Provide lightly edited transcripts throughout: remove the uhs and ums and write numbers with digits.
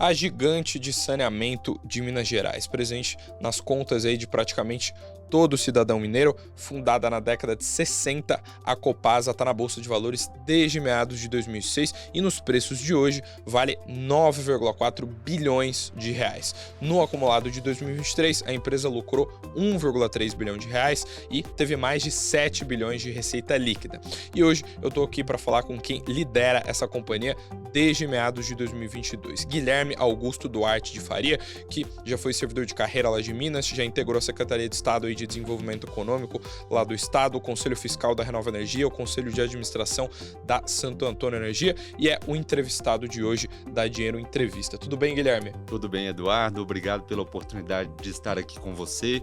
a gigante de saneamento de Minas Gerais, presente nas contas aí de praticamente todo cidadão mineiro. Fundada na década de 60, a Copasa está na Bolsa de Valores desde meados de 2006 e nos preços de hoje vale 9,4 bilhões de reais. No acumulado de 2023, a empresa lucrou 1,3 bilhão de reais e teve mais de 7 bilhões de receita líquida. E hoje eu estou aqui para falar com quem lidera essa companhia desde meados de 2022, Guilherme Augusto Duarte de Faria, que já foi servidor de carreira lá de Minas, já integrou a Secretaria de Estado de Desenvolvimento Econômico lá do Estado, o Conselho Fiscal da Renova Energia, o Conselho de Administração da Santo Antônio Energia e é o entrevistado de hoje da Dinheiro Entrevista. Tudo bem, Guilherme? Tudo bem, Eduardo. Obrigado pela oportunidade de estar aqui com você,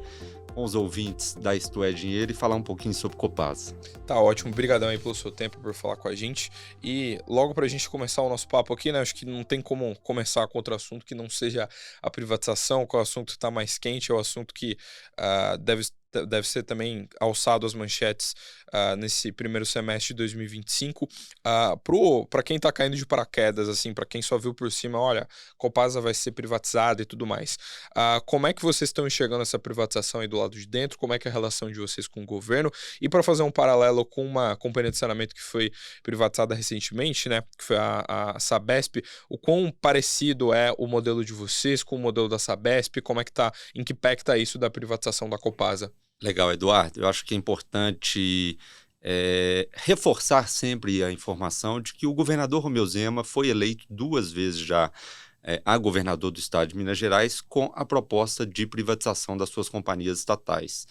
com os ouvintes da Isto é Dinheiro e falar um pouquinho sobre Copasa. Tá ótimo, obrigadão aí pelo seu tempo, por falar com a gente. E logo pra gente começar o nosso papo aqui, né, acho que não tem como começar com outro assunto que não seja a privatização, que é o assunto que tá mais quente, é o assunto que deve ser também alçado às manchetes nesse primeiro semestre de 2025. Para quem está caindo de paraquedas, assim, para quem só viu por cima, olha, Copasa vai ser privatizada e tudo mais. Como é que vocês estão enxergando essa privatização aí do lado de dentro? Como é que é a relação de vocês com o governo? E para fazer um paralelo com uma companhia de saneamento que foi privatizada recentemente, né, que foi a Sabesp, o quão parecido é o modelo de vocês com o modelo da Sabesp? Como é que tá, em que pé que tá isso da privatização da Copasa? Legal, Eduardo. Eu acho que é importante reforçar sempre a informação de que o governador Romeu Zema foi eleito 2 vezes já a governador do estado de Minas Gerais com a proposta de privatização das suas companhias estatais,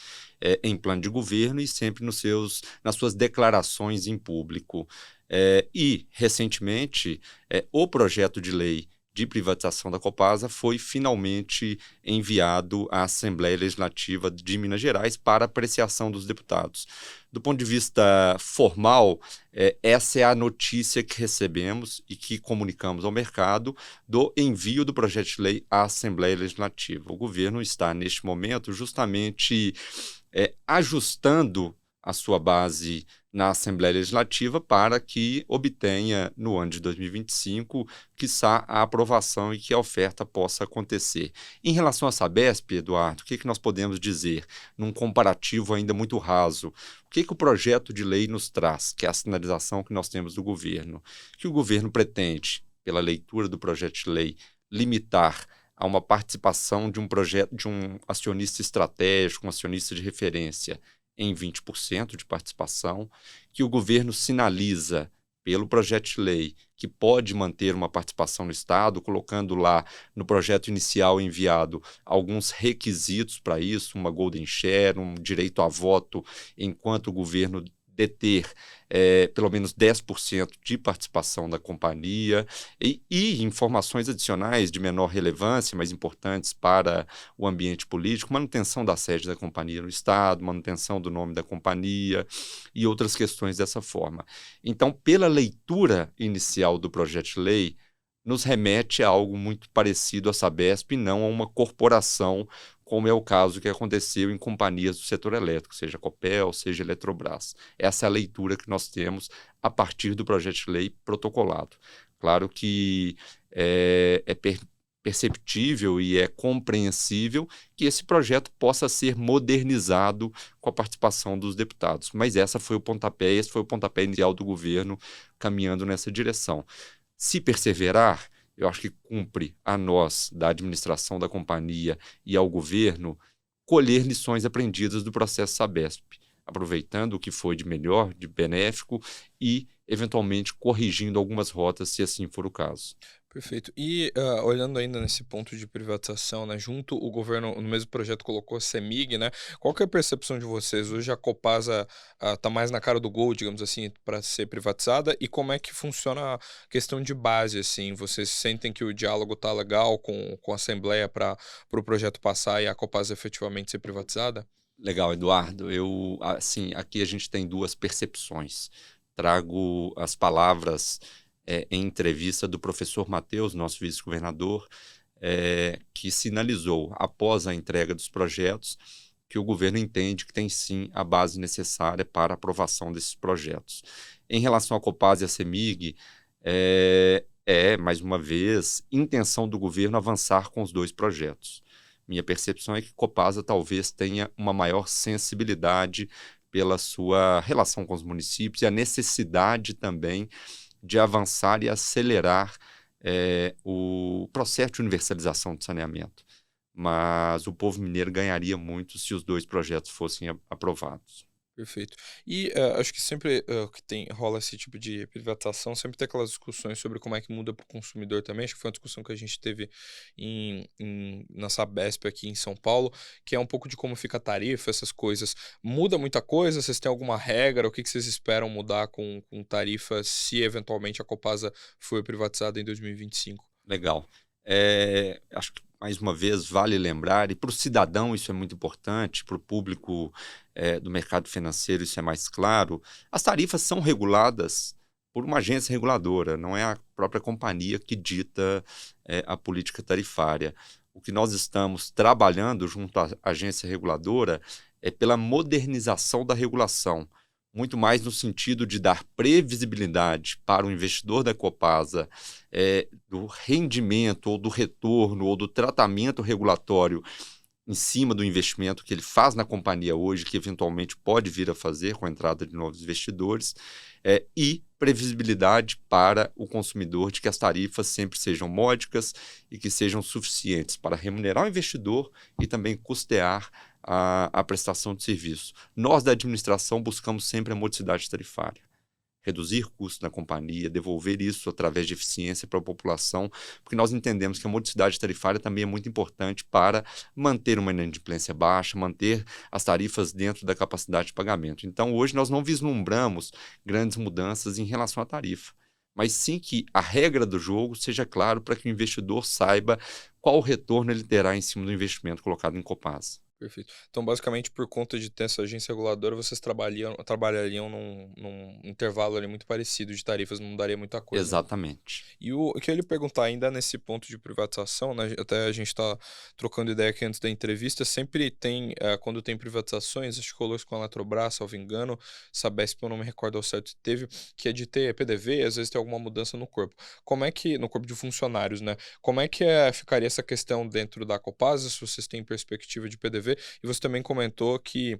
em plano de governo e sempre nas suas declarações em público. E, recentemente, o projeto de lei de privatização da Copasa foi finalmente enviado à Assembleia Legislativa de Minas Gerais para apreciação dos deputados. Do ponto de vista formal, essa é a notícia que recebemos e que comunicamos ao mercado do envio do projeto de lei à Assembleia Legislativa. O governo está, neste momento, justamente ajustando a sua base na Assembleia Legislativa para que obtenha, no ano de 2025, quiçá a aprovação e que a oferta possa acontecer. Em relação à Sabesp, Eduardo, o que nós podemos dizer, num comparativo ainda muito raso? O que o projeto de lei nos traz, que é a sinalização que nós temos do governo? Que o governo pretende, pela leitura do projeto de lei, limitar a uma participação de um acionista estratégico, um acionista de referência, em 20% de participação, que o governo sinaliza pelo projeto de lei que pode manter uma participação no Estado, colocando lá no projeto inicial enviado alguns requisitos para isso, uma golden share, um direito a voto, enquanto o governo deter pelo menos 10% de participação da companhia e informações adicionais de menor relevância, mas importantes para o ambiente político, manutenção da sede da companhia no Estado, manutenção do nome da companhia e outras questões dessa forma. Então, pela leitura inicial do projeto de lei, nos remete a algo muito parecido à Sabesp e não a uma corporação, como é o caso que aconteceu em companhias do setor elétrico, seja Copel, seja Eletrobras. Essa é a leitura que nós temos a partir do projeto de lei protocolado. Claro que é perceptível e é compreensível que esse projeto possa ser modernizado com a participação dos deputados, mas esse foi o pontapé inicial do governo caminhando nessa direção. Se perseverar, eu acho que cumpre a nós, da administração da companhia e ao governo, colher lições aprendidas do processo Sabesp, aproveitando o que foi de melhor, de benéfico e, eventualmente, corrigindo algumas rotas, se assim for o caso. Perfeito. E olhando ainda nesse ponto de privatização, né, junto o governo, no mesmo projeto, colocou a CEMIG, né? Qual que é a percepção de vocês? Hoje a Copasa tá mais na cara do gol, digamos assim, para ser privatizada, e como é que funciona a questão de base, assim? Vocês sentem que o diálogo tá legal com a Assembleia para o projeto passar e a Copasa efetivamente ser privatizada? Legal, Eduardo. Aqui a gente tem 2 percepções. Trago as palavras em entrevista do professor Matheus, nosso vice-governador, que sinalizou, após a entrega dos projetos, que o governo entende que tem sim a base necessária para a aprovação desses projetos. Em relação à Copasa e à CEMIG, É, mais uma vez, intenção do governo avançar com os dois projetos. Minha percepção é que Copasa talvez tenha uma maior sensibilidade pela sua relação com os municípios e a necessidade também de avançar e acelerar o processo de universalização do saneamento. Mas o povo mineiro ganharia muito se os dois projetos fossem aprovados. Perfeito. E acho que sempre que rola esse tipo de privatização, sempre tem aquelas discussões sobre como é que muda para o consumidor também. Acho que foi uma discussão que a gente teve na Sabesp aqui em São Paulo, que é um pouco de como fica a tarifa, essas coisas. Muda muita coisa? Vocês têm alguma regra? O que vocês esperam mudar com tarifa se eventualmente a Copasa for privatizada em 2025? Legal. Acho que, mais uma vez, vale lembrar, e para o cidadão isso é muito importante, para o público do mercado financeiro isso é mais claro, as tarifas são reguladas por uma agência reguladora, não é a própria companhia que dita a política tarifária. O que nós estamos trabalhando junto à agência reguladora é pela modernização da regulação, muito mais no sentido de dar previsibilidade para o investidor da Copasa do rendimento ou do retorno ou do tratamento regulatório em cima do investimento que ele faz na companhia hoje, que eventualmente pode vir a fazer com a entrada de novos investidores, e previsibilidade para o consumidor de que as tarifas sempre sejam módicas e que sejam suficientes para remunerar o investidor e também custear a prestação de serviço. Nós, da administração, buscamos sempre a modicidade tarifária. Reduzir custos na companhia, devolver isso através de eficiência para a população, porque nós entendemos que a modicidade tarifária também é muito importante para manter uma inadimplência baixa, manter as tarifas dentro da capacidade de pagamento. Então, hoje nós não vislumbramos grandes mudanças em relação à tarifa, mas sim que a regra do jogo seja claro para que o investidor saiba qual o retorno ele terá em cima do investimento colocado em Copasa. Perfeito. Então, basicamente, por conta de ter essa agência reguladora, vocês trabalhariam num intervalo ali muito parecido de tarifas, não mudaria muita coisa, né? Exatamente. E o que eu ia lhe perguntar, ainda nesse ponto de privatização, né, até a gente está trocando ideia aqui antes da entrevista, sempre tem, quando tem privatizações, acho que rolou isso com a Eletrobras, salvo engano, Sabesp, eu não me recordo ao certo, teve, que é de ter PDV, às vezes tem alguma mudança no corpo. Como é que, no corpo de funcionários, né? Como é que ficaria essa questão dentro da Copasa, se vocês têm perspectiva de PDV? E você também comentou que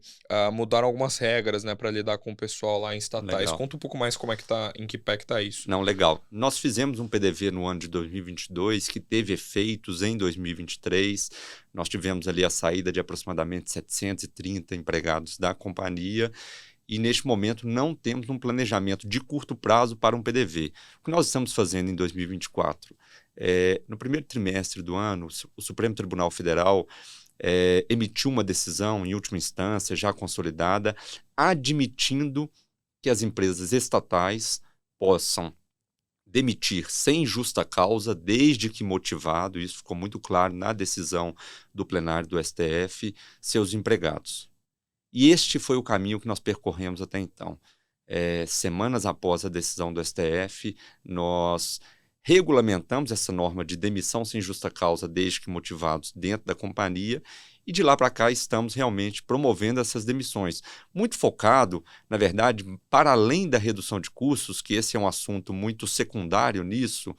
mudaram algumas regras, né, para lidar com o pessoal lá em estatais. Legal. Conta um pouco mais como é que tá, em que pé que tá isso. Não, legal. Nós fizemos um PDV no ano de 2022 que teve efeitos em 2023. Nós tivemos ali a saída de aproximadamente 730 empregados da companhia e, neste momento, não temos um planejamento de curto prazo para um PDV. O que nós estamos fazendo em 2024? No primeiro trimestre do ano, o Supremo Tribunal Federal emitiu uma decisão, em última instância, já consolidada, admitindo que as empresas estatais possam demitir sem justa causa, desde que motivado, isso ficou muito claro na decisão do plenário do STF, seus empregados. E este foi o caminho que nós percorremos até então. Semanas após a decisão do STF, nós regulamentamos essa norma de demissão sem justa causa, desde que motivados, dentro da companhia, e de lá para cá estamos realmente promovendo essas demissões. Muito focado, na verdade, para além da redução de custos, que esse é um assunto muito secundário nisso,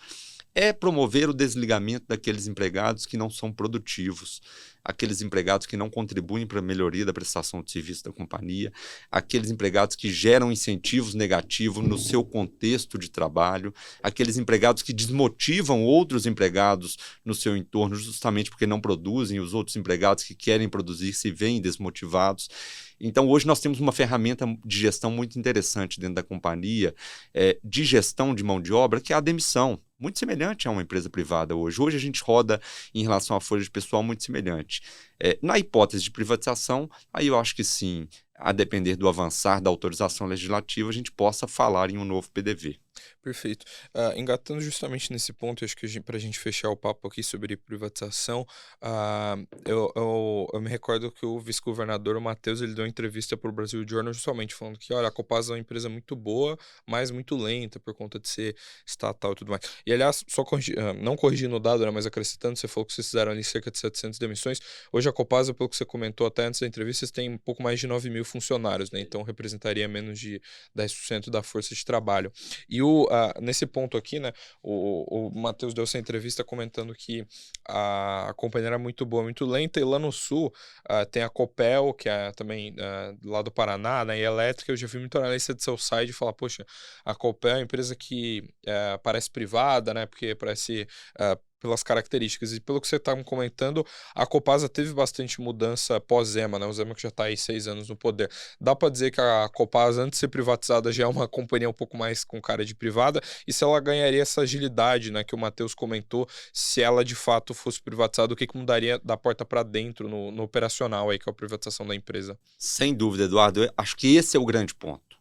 é promover o desligamento daqueles empregados que não são produtivos, aqueles empregados que não contribuem para a melhoria da prestação de serviço da companhia, aqueles empregados que geram incentivos negativos no seu contexto de trabalho, aqueles empregados que desmotivam outros empregados no seu entorno justamente porque não produzem, os outros empregados que querem produzir se veem desmotivados. Então, hoje nós temos uma ferramenta de gestão muito interessante dentro da companhia, de gestão de mão de obra, que é a demissão. Muito semelhante a uma empresa privada hoje. Hoje a gente roda em relação à folha de pessoal muito semelhante. Na hipótese de privatização, aí eu acho que sim, a depender do avançar da autorização legislativa, a gente possa falar em um novo PDV. Perfeito. Engatando justamente nesse ponto, acho que para a gente fechar o papo aqui sobre privatização, eu me recordo que o vice-governador, o Matheus, ele deu uma entrevista para o Brasil Journal justamente falando que, olha, a Copasa é uma empresa muito boa, mas muito lenta por conta de ser estatal e tudo mais. E, aliás, só não corrigindo o dado, né, mas acrescentando, você falou que vocês fizeram ali cerca de 700 demissões. Hoje a Copasa, pelo que você comentou até antes da entrevista, vocês têm um pouco mais de 9 mil funcionários, né? Então representaria menos de 10% da força de trabalho. E nesse ponto aqui, né, o Matheus deu essa entrevista comentando que a companhia era muito boa, muito lenta, e lá no sul tem a Copel, que é também lá do Paraná, né, e elétrica. Eu já vi muito analista de seu site falar, poxa, a Copel é uma empresa que parece privada, né, porque parece... pelas características. E pelo que você está comentando, a Copasa teve bastante mudança pós-Zema, né? O Zema que já está aí 6 anos no poder. Dá para dizer que a Copasa, antes de ser privatizada, já é uma companhia um pouco mais com cara de privada, e se ela ganharia essa agilidade, né, que o Matheus comentou, se ela de fato fosse privatizada, o que mudaria da porta para dentro no operacional aí, que é a privatização da empresa? Sem dúvida, Eduardo. Eu acho que esse é o grande ponto.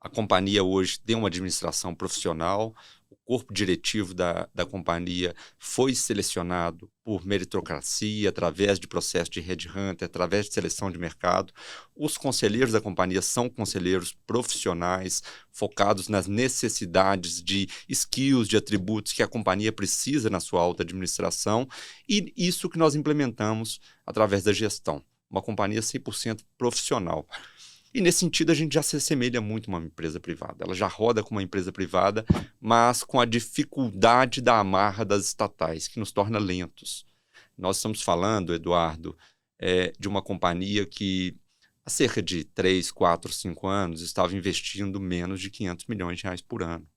A companhia hoje tem uma administração profissional, o corpo diretivo da companhia foi selecionado por meritocracia, através de processo de headhunter, através de seleção de mercado. Os conselheiros da companhia são conselheiros profissionais, focados nas necessidades de skills, de atributos que a companhia precisa na sua alta administração, e isso que nós implementamos através da gestão. Uma companhia 100% profissional. E nesse sentido a gente já se assemelha muito a uma empresa privada. Ela já roda como uma empresa privada, mas com a dificuldade da amarra das estatais, que nos torna lentos. Nós estamos falando, Eduardo, de uma companhia que há cerca de 3, 4, 5 anos estava investindo menos de R$ 500 milhões por ano.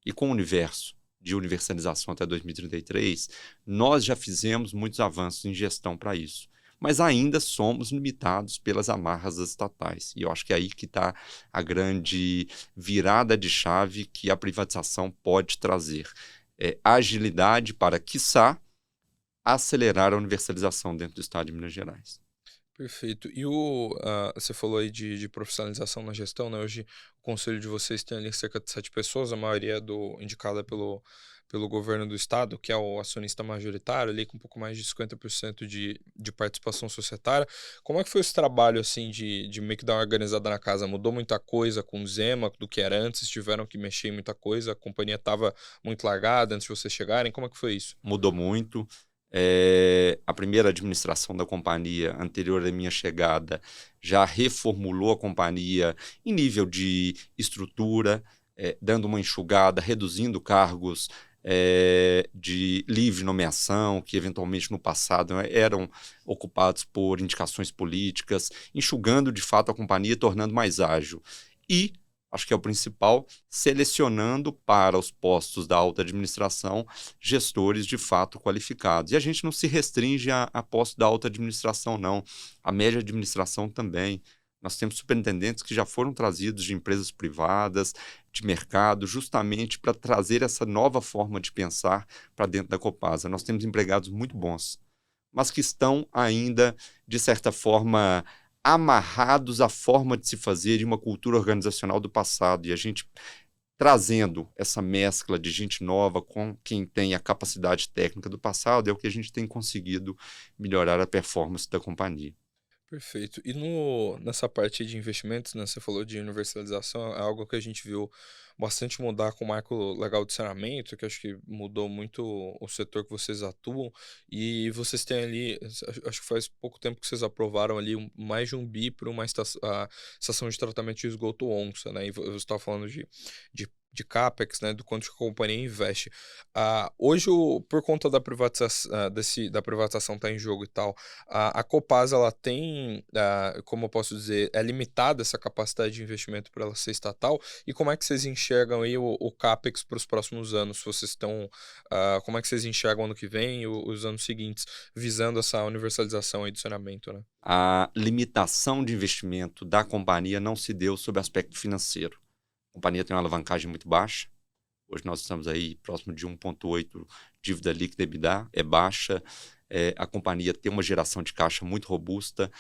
E com o universo de universalização até 2033, nós já fizemos muitos avanços em gestão para isso. Mas ainda somos limitados pelas amarras estatais. E eu acho que é aí que está a grande virada de chave que a privatização pode trazer. Agilidade para, quiçá, acelerar a universalização dentro do Estado de Minas Gerais. Perfeito. E você falou aí de profissionalização na gestão, né? Hoje o conselho de vocês tem ali cerca de 7 pessoas, a maioria indicada pelo governo do estado, que é o acionista majoritário, ali com um pouco mais de 50% de participação societária. Como é que foi esse trabalho, assim, de meio que dar uma organizada na casa? Mudou muita coisa com o Zema do que era antes? Tiveram que mexer em muita coisa? A companhia estava muito largada antes de vocês chegarem? Como é que foi isso? Mudou muito. A primeira administração da companhia, anterior à minha chegada, já reformulou a companhia em nível de estrutura, dando uma enxugada, reduzindo cargos de livre nomeação, que eventualmente no passado eram ocupados por indicações políticas, enxugando de fato a companhia, tornando mais ágil. E acho que é o principal, selecionando para os postos da alta administração gestores de fato qualificados. E a gente não se restringe a postos da alta administração, não. A média administração também. Nós temos superintendentes que já foram trazidos de empresas privadas, de mercado, justamente para trazer essa nova forma de pensar para dentro da Copasa. Nós temos empregados muito bons, mas que estão ainda, de certa forma, amarrados à forma de se fazer de uma cultura organizacional do passado. E a gente trazendo essa mescla de gente nova com quem tem a capacidade técnica do passado é o que a gente tem conseguido melhorar a performance da companhia. Perfeito. E nessa parte de investimentos, né, você falou de universalização, é algo que a gente viu bastante mudar com o marco legal de saneamento, que acho que mudou muito o setor que vocês atuam, e vocês têm ali, acho que faz pouco tempo que vocês aprovaram ali mais de 1 bi para uma estação de tratamento de esgoto Onça, né, e você estava falando de CAPEX, né, do quanto que a companhia investe. Hoje, por conta da privatização, da privatização tá em jogo e tal, a Copasa, ela tem, como eu posso dizer, é limitada essa capacidade de investimento para ela ser estatal, e como é que vocês enxergam aí o CAPEX para os próximos anos? Se vocês estão, como é que vocês enxergam ano que vem e os anos seguintes, visando essa universalização aí do saneamento, né? A limitação de investimento da companhia não se deu sob aspecto financeiro. A companhia tem uma alavancagem muito baixa. Hoje nós estamos aí próximo de 1,8 dívida líquida EBITDA, é baixa. A companhia tem uma geração de caixa muito robusta.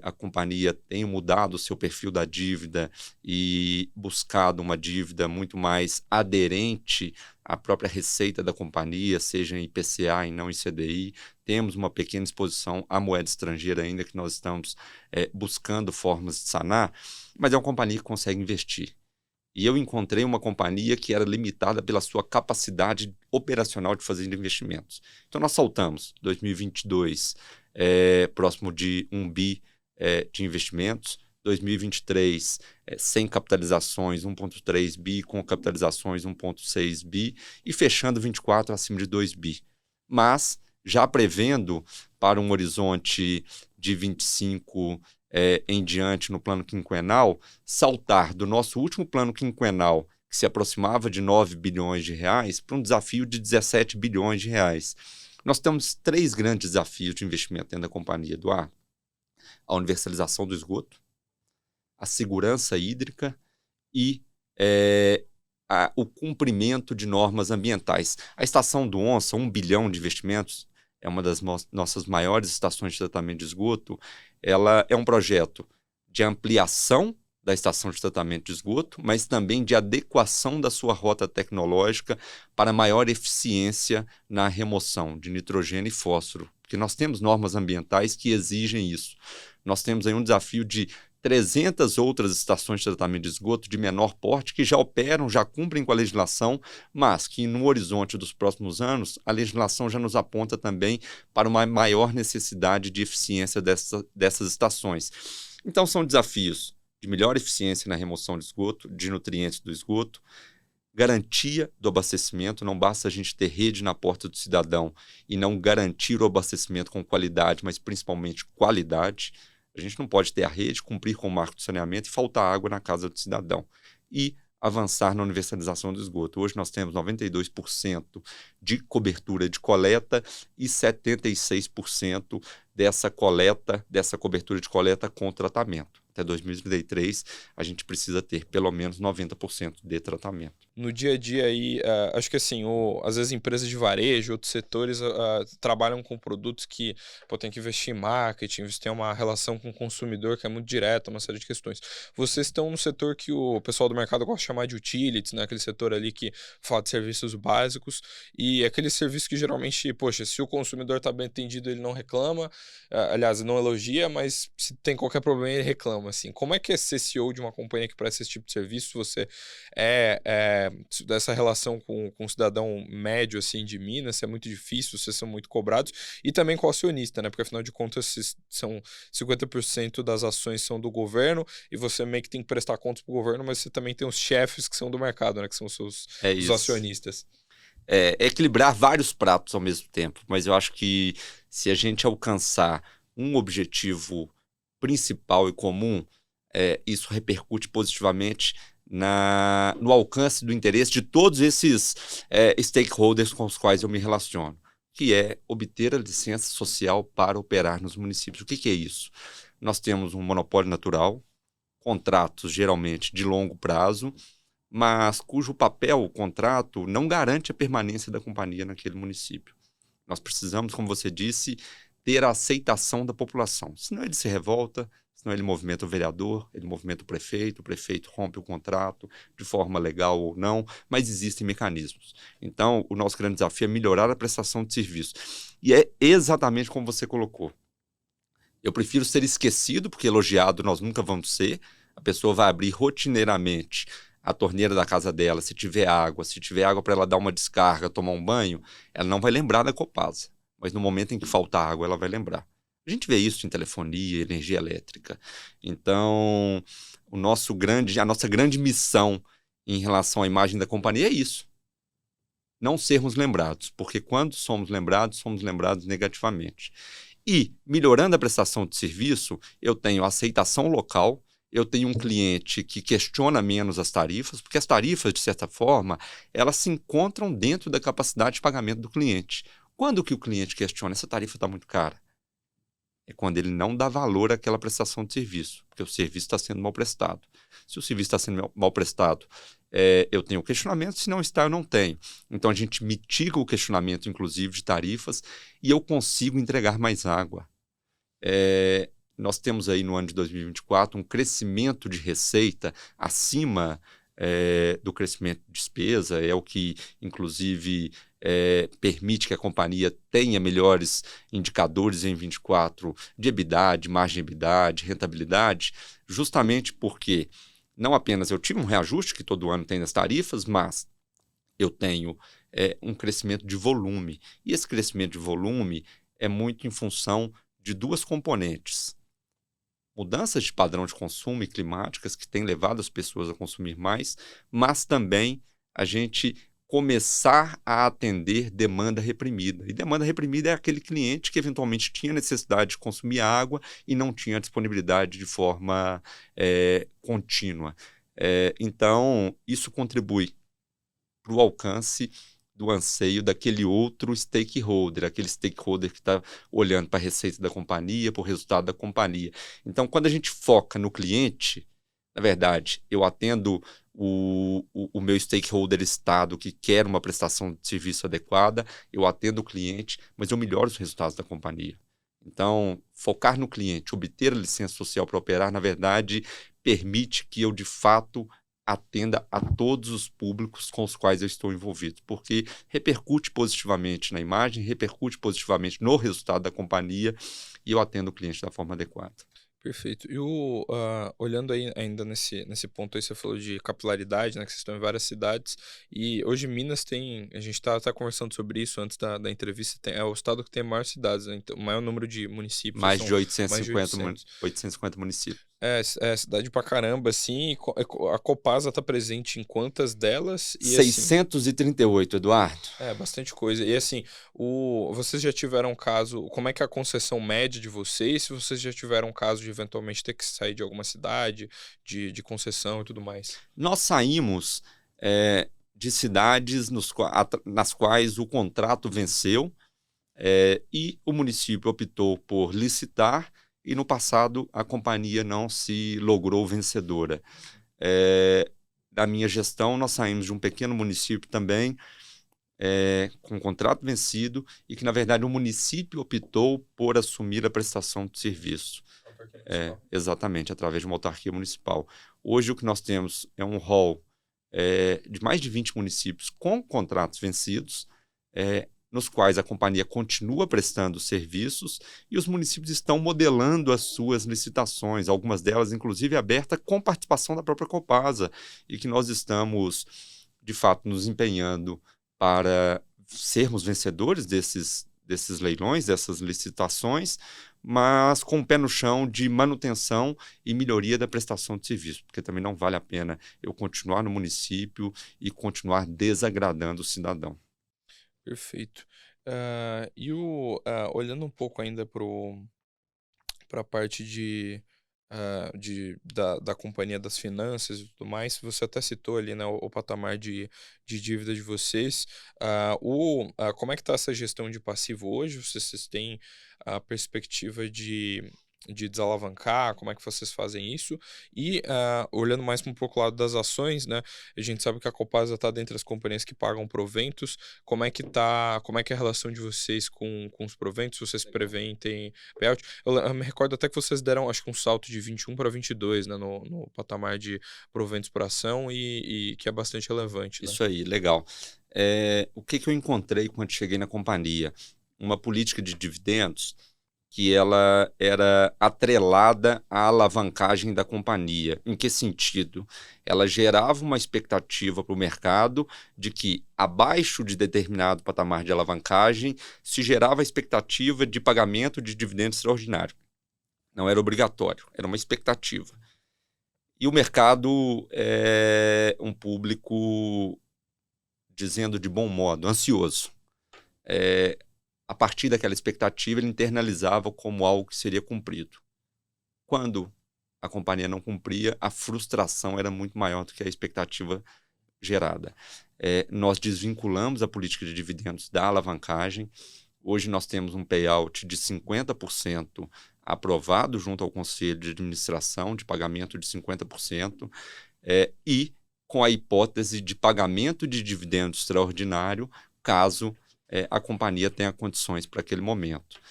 A companhia tem mudado o seu perfil da dívida e buscado uma dívida muito mais aderente à própria receita da companhia, seja em IPCA e não em CDI. Temos uma pequena exposição à moeda estrangeira ainda que nós estamos buscando formas de sanar, mas é uma companhia que consegue investir. E eu encontrei uma companhia que era limitada pela sua capacidade operacional de fazer investimentos. Então, nós saltamos 2022 próximo de 1 bi de investimentos, 2023, sem capitalizações, 1,3 bi, com capitalizações, 1,6 bi, e fechando 24 acima de 2 bi. Mas já prevendo para um horizonte de 25 em diante no plano quinquenal, saltar do nosso último plano quinquenal, que se aproximava de 9 bilhões de reais, para um desafio de 17 bilhões de reais. Nós temos 3 grandes desafios de investimento dentro da companhia, Eduardo: a universalização do esgoto, a segurança hídrica e o cumprimento de normas ambientais. A Estação do Onça, 1 bilhão de investimentos, é uma das nossas maiores estações de tratamento de esgoto. Ela é um projeto de ampliação da estação de tratamento de esgoto, mas também de adequação da sua rota tecnológica para maior eficiência na remoção de nitrogênio e fósforo, porque nós temos normas ambientais que exigem isso. Nós temos aí um desafio de 300 outras estações de tratamento de esgoto de menor porte que já operam, já cumprem com a legislação, mas que no horizonte dos próximos anos, a legislação já nos aponta também para uma maior necessidade de eficiência dessas estações. Então, são desafios de melhor eficiência na remoção de esgoto, de nutrientes do esgoto, garantia do abastecimento. Não basta a gente ter rede na porta do cidadão e não garantir o abastecimento com qualidade, mas principalmente qualidade. A gente não pode ter a rede, cumprir com o marco de saneamento e faltar água na casa do cidadão. E avançar na universalização do esgoto. Hoje nós temos 92% de cobertura de coleta e 76% dessa cobertura de coleta com tratamento. Até 2033, a gente precisa ter pelo menos 90% de tratamento. No dia a dia aí, acho que assim, às vezes empresas de varejo, outros setores trabalham com produtos que tem que investir em marketing, você tem uma relação com o consumidor que é muito direta, uma série de questões. Vocês estão no setor que o pessoal do mercado gosta de chamar de utilities, né? Aquele setor ali que fala de serviços básicos, e aquele serviço que geralmente, se o consumidor está bem atendido, ele não reclama, aliás, não elogia, mas se tem qualquer problema, ele reclama, assim. Como é que é ser CEO de uma companhia que presta esse tipo de serviço? Você dessa relação com o cidadão médio, assim, de Minas, é muito difícil, vocês são muito cobrados, e também com o acionista, né? Porque afinal de contas, são 50% das ações são do governo, e você meio que tem que prestar contas pro governo, mas você também tem os chefes que são do mercado, né? Que são os acionistas. É equilibrar vários pratos ao mesmo tempo, mas eu acho que se a gente alcançar um objetivo principal e comum, isso repercute positivamente no alcance do interesse de todos esses stakeholders com os quais eu me relaciono, que é obter a licença social para operar nos municípios. O que é isso? Nós temos um monopólio natural, contratos geralmente de longo prazo, mas cujo papel, o contrato, não garante a permanência da companhia naquele município. Nós precisamos, como você disse, ter a aceitação da população. Senão ele se revolta, senão ele movimenta o vereador, ele movimenta o prefeito rompe o contrato de forma legal ou não, mas existem mecanismos. Então, o nosso grande desafio é melhorar a prestação de serviço. E é exatamente como você colocou. Eu prefiro ser esquecido, porque elogiado nós nunca vamos ser. A pessoa vai abrir rotineiramente a torneira da casa dela, se tiver água para ela dar uma descarga, tomar um banho, ela não vai lembrar da Copasa. Mas no momento em que falta água, ela vai lembrar. A gente vê isso em telefonia, energia elétrica. Então, a nossa grande missão em relação à imagem da companhia é isso. Não sermos lembrados, porque quando somos lembrados negativamente. E, melhorando a prestação de serviço, eu tenho aceitação local, eu tenho um cliente que questiona menos as tarifas, porque as tarifas, de certa forma, elas se encontram dentro da capacidade de pagamento do cliente. Quando que o cliente questiona, essa tarifa está muito cara? É quando ele não dá valor àquela prestação de serviço, porque o serviço está sendo mal prestado. Se o serviço está sendo mal prestado, eu tenho questionamento, se não está, eu não tenho. Então, a gente mitiga o questionamento, inclusive, de tarifas, e eu consigo entregar mais água. Nós temos aí no ano de 2024 um crescimento de receita acima do crescimento de despesa, é o que, inclusive, permite que a companhia tenha melhores indicadores em 24 de EBITDA, de margem de EBITDA, de rentabilidade, justamente porque não apenas eu tive um reajuste que todo ano tem nas tarifas, mas eu tenho um crescimento de volume. E esse crescimento de volume é muito em função de duas componentes. mudanças de padrão de consumo e climáticas que têm levado as pessoas a consumir mais, mas também a gente começar a atender demanda reprimida. E demanda reprimida é aquele cliente que eventualmente tinha necessidade de consumir água e não tinha disponibilidade de forma contínua. Então, isso contribui para o alcance do anseio daquele outro stakeholder, aquele stakeholder que está olhando para a receita da companhia, para o resultado da companhia. Então, quando a gente foca no cliente, na verdade, eu atendo o meu stakeholder Estado que quer uma prestação de serviço adequada, eu atendo o cliente, mas eu melhoro os resultados da companhia. Então, focar no cliente, obter a licença social para operar, na verdade, permite que eu, de fato, atenda a todos os públicos com os quais eu estou envolvido, porque repercute positivamente na imagem, repercute positivamente no resultado da companhia e eu atendo o cliente da forma adequada. Perfeito. E olhando aí ainda nesse ponto aí, você falou de capilaridade, né, que vocês estão em várias cidades, e hoje Minas tem, a gente está conversando sobre isso antes da entrevista, é o estado que tem maiores cidades, né, então, o maior número de municípios, Mais são de mais de 850, 800. 850 municípios. É cidade pra caramba, assim, e a Copasa tá presente em quantas delas, e assim... 638, Eduardo. É, bastante coisa. E assim, vocês já tiveram caso, como é que é a concessão média de vocês, se vocês já tiveram caso de eventualmente ter que sair de alguma cidade, de concessão e tudo mais? Nós saímos de cidades nas quais o contrato venceu e o município optou por licitar e no passado a companhia não se logrou vencedora. Da minha gestão, nós saímos de um pequeno município também com contrato vencido e que, na verdade, o município optou por assumir a prestação de serviço. Exatamente, através de uma autarquia municipal. Hoje o que nós temos é um rol de mais de 20 municípios com contratos vencidos, nos quais a companhia continua prestando serviços e os municípios estão modelando as suas licitações, algumas delas, inclusive, abertas com participação da própria Copasa, e que nós estamos, de fato, nos empenhando para sermos vencedores desses leilões, dessas licitações, mas com o pé no chão de manutenção e melhoria da prestação de serviço, porque também não vale a pena eu continuar no município e continuar desagradando o cidadão. Perfeito. Olhando um pouco ainda para a parte da companhia das finanças e tudo mais, você até citou ali, né, o patamar de dívida de vocês. Como é que está essa gestão de passivo hoje? Vocês têm a perspectiva de desalavancar? Como é que vocês fazem isso? E olhando mais um pouco o lado das ações, né, a gente sabe que a Copasa está dentre as companhias que pagam proventos. Como é que é a relação de vocês com os proventos? Vocês preveem, tem payout? Eu me recordo até que vocês deram, acho que um salto de 21 para 22, né, no patamar de proventos por ação e que é bastante relevante, né? Isso aí, legal. O que eu encontrei quando cheguei na companhia? Uma política de dividendos que ela era atrelada à alavancagem da companhia. Em que sentido? Ela gerava uma expectativa para o mercado de que, abaixo de determinado patamar de alavancagem, se gerava a expectativa de pagamento de dividendo extraordinário. Não era obrigatório, era uma expectativa. E o mercado é um público, dizendo de bom modo, ansioso. A partir daquela expectativa, ele internalizava como algo que seria cumprido. Quando a companhia não cumpria, a frustração era muito maior do que a expectativa gerada. Nós desvinculamos a política de dividendos da alavancagem. Hoje nós temos um payout de 50% aprovado junto ao Conselho de Administração, de pagamento de 50%, e com a hipótese de pagamento de dividendo extraordinário, caso a companhia tenha condições para aquele momento.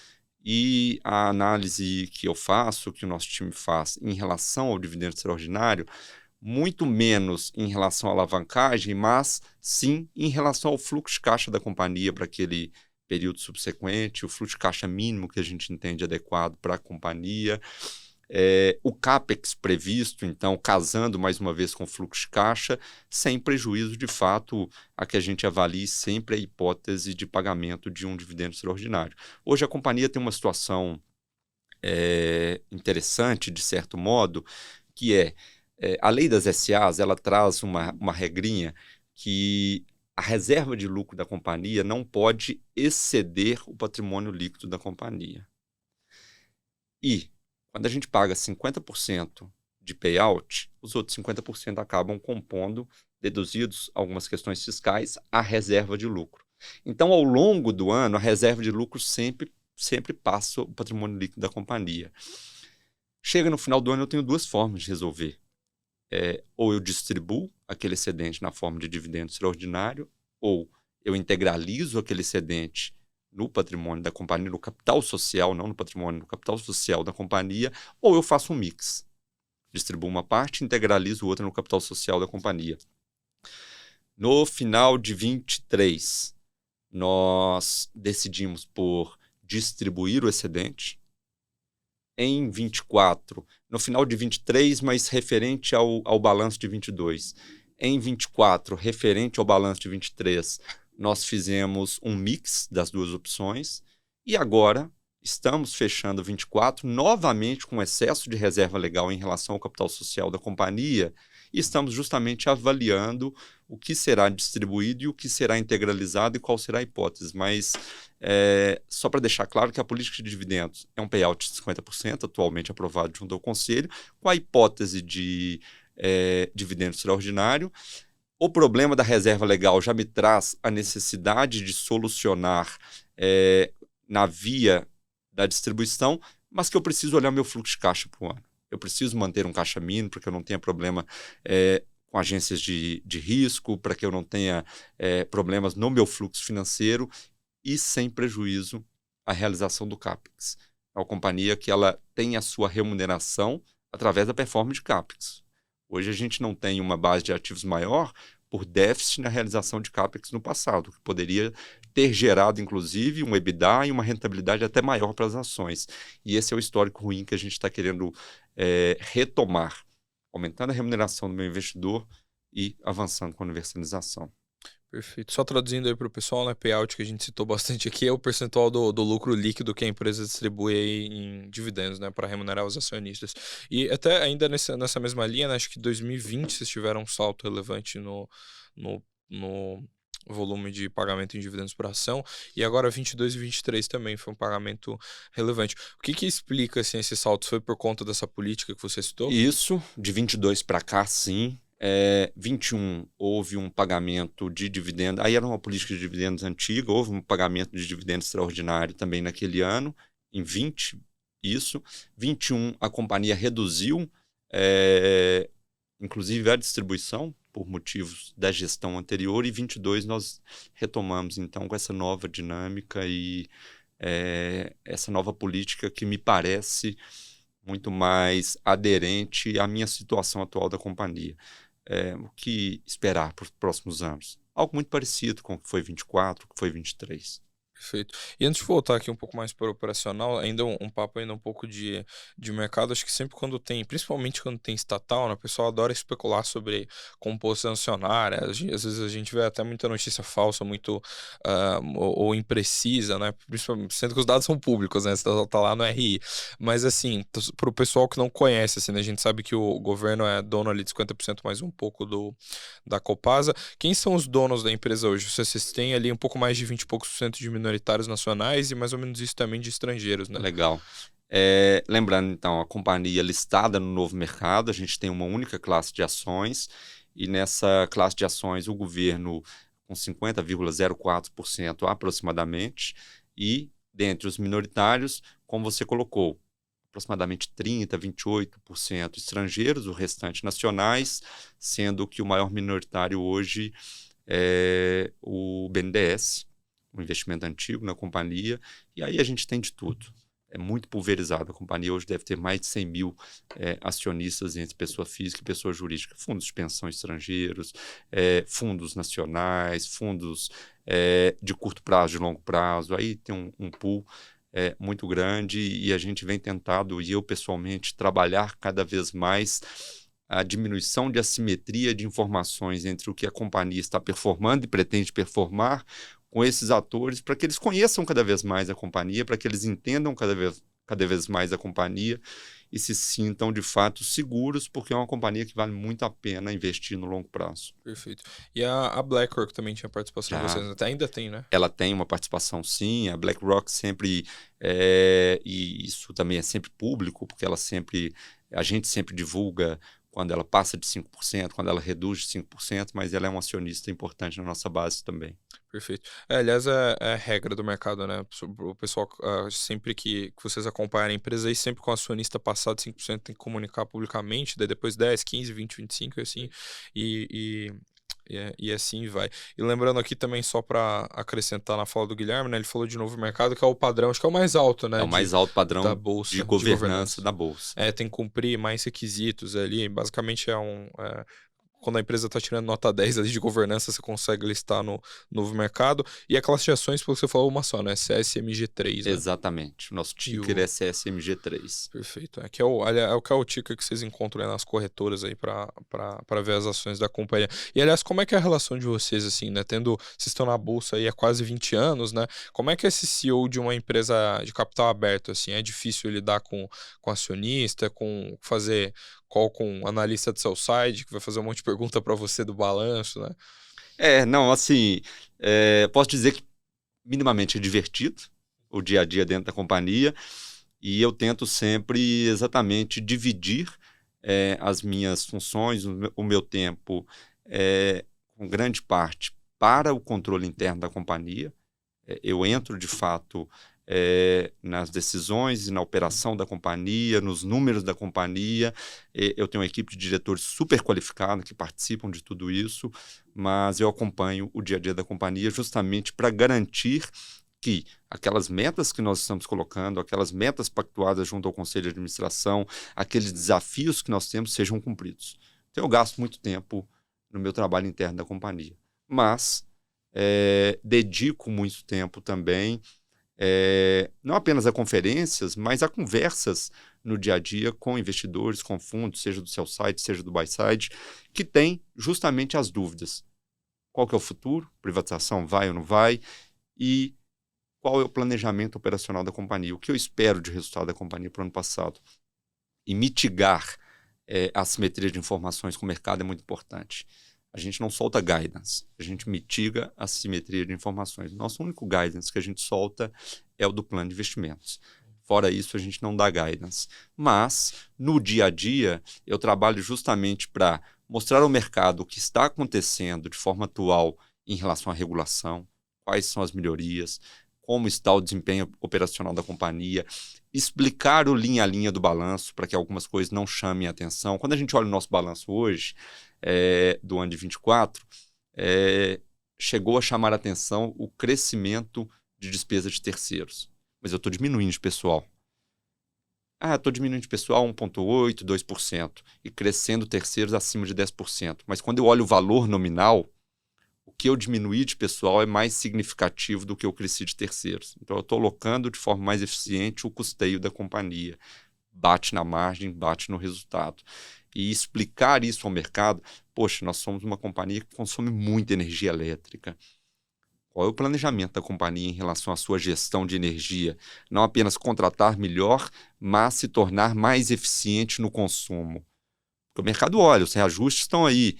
E a análise que eu faço, que o nosso time faz em relação ao dividendo extraordinário, muito menos em relação à alavancagem, mas sim em relação ao fluxo de caixa da companhia para aquele período subsequente, o fluxo de caixa mínimo que a gente entende adequado para a companhia, o CAPEX previsto, então, casando mais uma vez com o fluxo de caixa, sem prejuízo, de fato, a que a gente avalie sempre a hipótese de pagamento de um dividendo extraordinário. Hoje a companhia tem uma situação interessante, de certo modo, que a lei das SAs, ela traz uma regrinha que a reserva de lucro da companhia não pode exceder o patrimônio líquido da companhia. E, quando a gente paga 50% de payout, os outros 50% acabam compondo, deduzidos algumas questões fiscais, a reserva de lucro. Então, ao longo do ano, a reserva de lucro sempre passa o patrimônio líquido da companhia. Chega no final do ano, eu tenho duas formas de resolver. Ou eu distribuo aquele excedente na forma de dividendo extraordinário, ou eu integralizo aquele excedente no patrimônio da companhia, no capital social, não no patrimônio, no capital social da companhia, ou eu faço um mix. Distribuo uma parte e integralizo outra no capital social da companhia. No final de 23, nós decidimos por distribuir o excedente. Em 24, no final de 23, mas referente ao balanço de 22. Em 24, referente ao balanço de 23, nós fizemos um mix das duas opções e agora estamos fechando 24 novamente com excesso de reserva legal em relação ao capital social da companhia e estamos justamente avaliando o que será distribuído e o que será integralizado e qual será a hipótese. Mas só para deixar claro que a política de dividendos é um payout de 50%, atualmente aprovado junto ao Conselho, com a hipótese de dividendo extraordinário. O problema da reserva legal já me traz a necessidade de solucionar na via da distribuição, mas que eu preciso olhar meu fluxo de caixa para o ano. Eu preciso manter um caixa mínimo para que eu não tenha problema com agências de risco, para que eu não tenha problemas no meu fluxo financeiro e sem prejuízo à realização do CAPEX. É uma companhia que ela tem a sua remuneração através da performance de CAPEX. Hoje a gente não tem uma base de ativos maior por déficit na realização de CAPEX no passado, que poderia ter gerado, inclusive, um EBITDA e uma rentabilidade até maior para as ações. E esse é o histórico ruim que a gente está querendo retomar, aumentando a remuneração do meu investidor e avançando com a universalização. Perfeito. Só traduzindo aí para o pessoal, né, payout que a gente citou bastante aqui é o percentual do lucro líquido que a empresa distribui aí em dividendos, né, para remunerar os acionistas. E até ainda nessa mesma linha, né, acho que 2020 vocês tiveram um salto relevante no volume de pagamento em dividendos por ação, e agora 22 e 23 também foi um pagamento relevante. O que explica assim, esse salto? Foi por conta dessa política que você citou? Isso, de 22 para cá, sim. 21 houve um pagamento de dividendo, aí era uma política de dividendos antiga, houve um pagamento de dividendo extraordinário também naquele ano, em 20, isso. 21 a companhia reduziu, inclusive a distribuição, por motivos da gestão anterior, e 22 nós retomamos então com essa nova dinâmica e essa nova política que me parece muito mais aderente à minha situação atual da companhia. O que esperar para os próximos anos? Algo muito parecido com o que foi 24, o que foi 23. Perfeito. E antes de voltar aqui um pouco mais para o operacional, ainda um papo ainda um pouco de mercado, acho que sempre quando tem, principalmente quando tem estatal, né, o pessoal adora especular sobre composição acionária, às vezes a gente vê até muita notícia falsa, muito ou imprecisa, né, principalmente, sendo que os dados são públicos, né, tá lá no RI, mas assim, para o pessoal que não conhece, assim, né, a gente sabe que o governo é dono ali de 50% mais um pouco da Copasa. Quem são os donos da empresa hoje? Vocês têm ali um pouco mais de 20 e poucos por cento de minoritários nacionais e mais ou menos isso também de estrangeiros, né? Legal. Lembrando, então, a companhia listada no novo mercado, a gente tem uma única classe de ações e nessa classe de ações o governo com 50,04% aproximadamente e dentre os minoritários, como você colocou, aproximadamente 30%, 28% estrangeiros, o restante nacionais, sendo que o maior minoritário hoje é o BNDES, um investimento antigo na companhia, e aí a gente tem de tudo. É muito pulverizado. A companhia hoje deve ter mais de 100 mil acionistas entre pessoa física e pessoa jurídica. Fundos de pensão estrangeiros, fundos nacionais, fundos de curto prazo, de longo prazo. Aí tem um pool muito grande e a gente vem tentado, e eu pessoalmente, trabalhar cada vez mais a diminuição de assimetria de informações entre o que a companhia está performando e pretende performar com esses atores, para que eles conheçam cada vez mais a companhia, para que eles entendam cada vez cada vez mais a companhia e se sintam, de fato, seguros, porque é uma companhia que vale muito a pena investir no longo prazo. Perfeito. E a BlackRock também tinha participação em Já vocês, ainda tem, né? ela tem uma participação, sim, a BlackRock sempre, e isso também é sempre público, porque a gente sempre divulga quando ela passa de 5%, quando ela reduz de 5%, mas ela é um acionista importante na nossa base também. Perfeito. Aliás, é regra do mercado, né? O pessoal, sempre que vocês acompanharem a empresa, aí sempre com o acionista passar de 5% tem que comunicar publicamente, daí depois 10, 15, 20, 25, assim, e, e assim vai. E lembrando aqui também, só para acrescentar na fala do Guilherme, né? Ele falou de novo mercado, que é o padrão, acho que é o mais alto, É né? o mais alto Da padrão de bolsa, de governança governança. da bolsa. Tem que cumprir mais requisitos ali. Basicamente quando a empresa está tirando nota 10 ali de governança, você consegue listar no novo mercado. E a classe de ações, pelo que você falou, uma só, né? CSMG3, né? Exatamente. O nosso ticker é CSMG3. Perfeito. Que é o ticker que vocês encontram aí nas corretoras aí para ver as ações da companhia. E, aliás, como é que é a relação de vocês, assim, né? Vocês estão na bolsa aí há quase 20 anos, né? Como é que é esse CEO de uma empresa de capital aberto, assim? É difícil lidar com acionista, fazer call com um analista de sell side, que vai fazer um monte de pergunta para você do balanço, né? Não, assim, posso dizer que minimamente é divertido o dia a dia dentro da companhia e eu tento sempre exatamente dividir as minhas funções, o meu tempo, com grande parte para o controle interno da companhia. Eu entro, de fato, nas decisões e na operação da companhia, nos números da companhia. Eu tenho uma equipe de diretores super qualificada que participam de tudo isso, mas eu acompanho o dia a dia da companhia justamente para garantir que aquelas metas que nós estamos colocando, aquelas metas pactuadas junto ao Conselho de Administração, aqueles desafios que nós temos sejam cumpridos. Então, eu gasto muito tempo no meu trabalho interno da companhia, mas dedico muito tempo também, não apenas a conferências, mas a conversas no dia a dia com investidores, com fundos, seja do sell side, seja do buy side, que tem justamente as dúvidas. Qual que é o futuro? Privatização vai ou não vai? E qual é o planejamento operacional da companhia? O que eu espero de resultado da companhia para o ano passado? E mitigar a assimetria de informações com o mercado é muito importante. A gente não solta guidance, a gente mitiga a assimetria de informações. Nosso único guidance que a gente solta é o do plano de investimentos. Fora isso, a gente não dá guidance. Mas, no dia a dia, eu trabalho justamente para mostrar ao mercado o que está acontecendo de forma atual em relação à regulação, quais são as melhorias, como está o desempenho operacional da companhia, explicar o linha a linha do balanço para que algumas coisas não chamem a atenção. Quando a gente olha o nosso balanço hoje, do ano de 24, chegou a chamar a atenção o crescimento de despesa de terceiros. Mas eu estou diminuindo de pessoal. Estou diminuindo de pessoal 1,8%, 2% e crescendo terceiros acima de 10%. Mas quando eu olho o valor nominal, o que eu diminuí de pessoal é mais significativo do que eu cresci de terceiros. Então, eu estou alocando de forma mais eficiente o custeio da companhia. Bate na margem, bate no resultado. E explicar isso ao mercado, poxa, nós somos uma companhia que consome muita energia elétrica. Qual é o planejamento da companhia em relação à sua gestão de energia? Não apenas contratar melhor, mas se tornar mais eficiente no consumo. Porque o mercado olha, os reajustes estão aí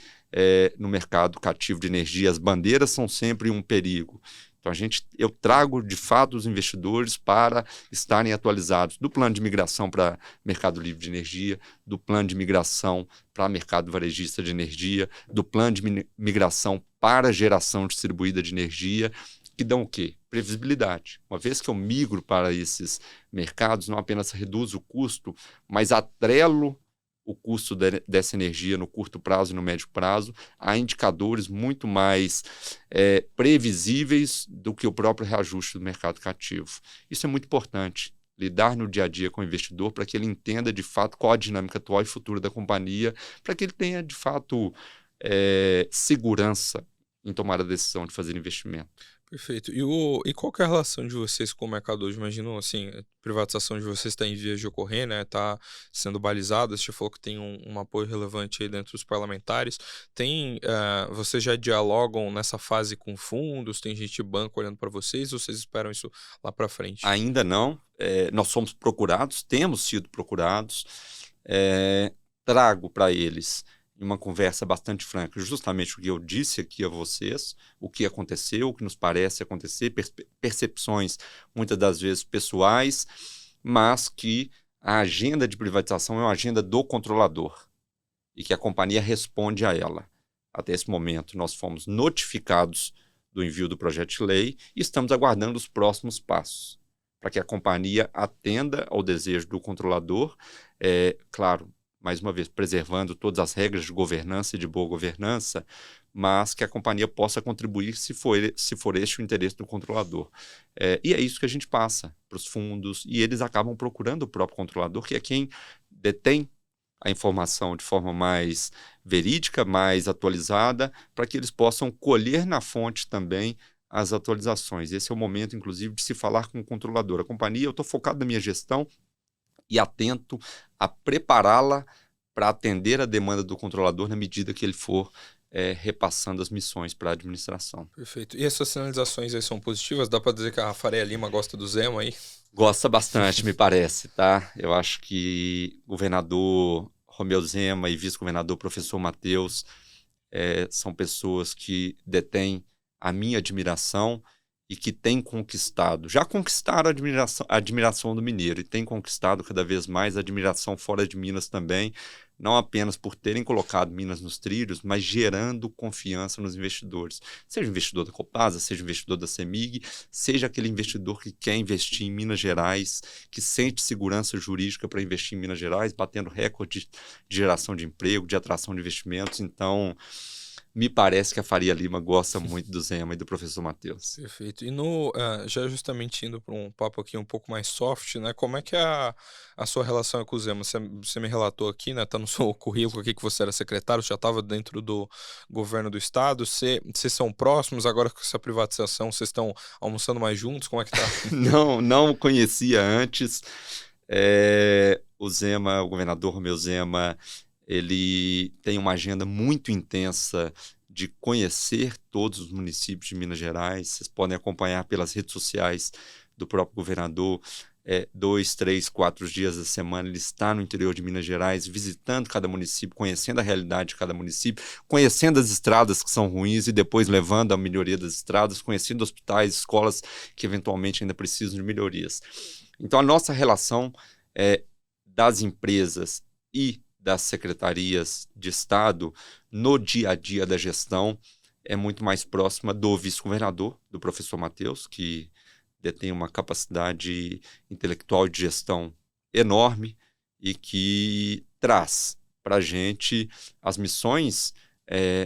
no mercado cativo de energia, as bandeiras são sempre um perigo. Então, eu trago, de fato, os investidores para estarem atualizados do plano de migração para mercado livre de energia, do plano de migração para mercado varejista de energia, do plano de migração para geração distribuída de energia, que dão o quê? Previsibilidade. Uma vez que eu migro para esses mercados, não apenas reduzo o custo, mas atrelo o custo dessa energia no curto prazo e no médio prazo a indicadores muito mais previsíveis do que o próprio reajuste do mercado cativo. Isso é muito importante, lidar no dia a dia com o investidor para que ele entenda de fato qual a dinâmica atual e futura da companhia, para que ele tenha de fato segurança em tomar a decisão de fazer investimento. Perfeito. E qual que é a relação de vocês com o mercado hoje? Imagino, assim, a privatização de vocês está em vias de ocorrer, né? Está sendo balizada. Você já falou que tem um apoio relevante aí dentro dos parlamentares. Vocês já dialogam nessa fase com fundos? Tem gente de banco olhando para vocês? Ou vocês esperam isso lá para frente? Ainda não. Nós somos procurados, temos sido procurados. É, Trago para eles, em uma conversa bastante franca, justamente o que eu disse aqui a vocês, o que aconteceu, o que nos parece acontecer, percepções muitas das vezes pessoais, mas que a agenda de privatização é uma agenda do controlador e que a companhia responde a ela. Até esse momento, nós fomos notificados do envio do projeto de lei e estamos aguardando os próximos passos para que a companhia atenda ao desejo do controlador, claro, mais uma vez, preservando todas as regras de governança e de boa governança, mas que a companhia possa contribuir se for este o interesse do controlador. E é isso que a gente passa para os fundos, e eles acabam procurando o próprio controlador, que é quem detém a informação de forma mais verídica, mais atualizada, para que eles possam colher na fonte também as atualizações. Esse é o momento, inclusive, de se falar com o controlador. A companhia, eu estou focado na minha gestão e atento a prepará-la para atender a demanda do controlador na medida que ele for repassando as missões para a administração. Perfeito. E essas sinalizações aí são positivas? Dá para dizer que a Faria Lima gosta do Zema aí? Gosta bastante, me parece, tá? Eu acho que o governador Romeu Zema e vice-governador professor Matheus são pessoas que detêm a minha admiração e que têm conquistado, já conquistaram a admiração do mineiro e têm conquistado cada vez mais a admiração fora de Minas também, não apenas por terem colocado Minas nos trilhos, mas gerando confiança nos investidores. Seja investidor da Copasa, seja investidor da CEMIG, seja aquele investidor que quer investir em Minas Gerais, que sente segurança jurídica para investir em Minas Gerais, batendo recorde de geração de emprego, de atração de investimentos. Então, me parece que a Faria Lima gosta muito do Zema e do professor Matheus. Perfeito. Já justamente indo para um papo aqui um pouco mais soft, né? Como é que é a sua relação com o Zema? Você me relatou aqui, né? Tá no seu currículo aqui que você era secretário, já estava dentro do governo do estado. Vocês são próximos, agora com essa privatização, vocês estão almoçando mais juntos? Como é que tá? Não o conhecia antes. O Zema, o governador Romeu Zema, ele tem uma agenda muito intensa de conhecer todos os municípios de Minas Gerais. Vocês podem acompanhar pelas redes sociais do próprio governador. 2, 3, 4 dias da semana ele está no interior de Minas Gerais, visitando cada município, conhecendo a realidade de cada município, conhecendo as estradas que são ruins e depois levando à melhoria das estradas, conhecendo hospitais, escolas que eventualmente ainda precisam de melhorias. Então, a nossa relação das empresas e das secretarias de Estado no dia a dia da gestão é muito mais próxima do vice-governador, do professor Matheus, que detém uma capacidade intelectual de gestão enorme e que traz para a gente as missões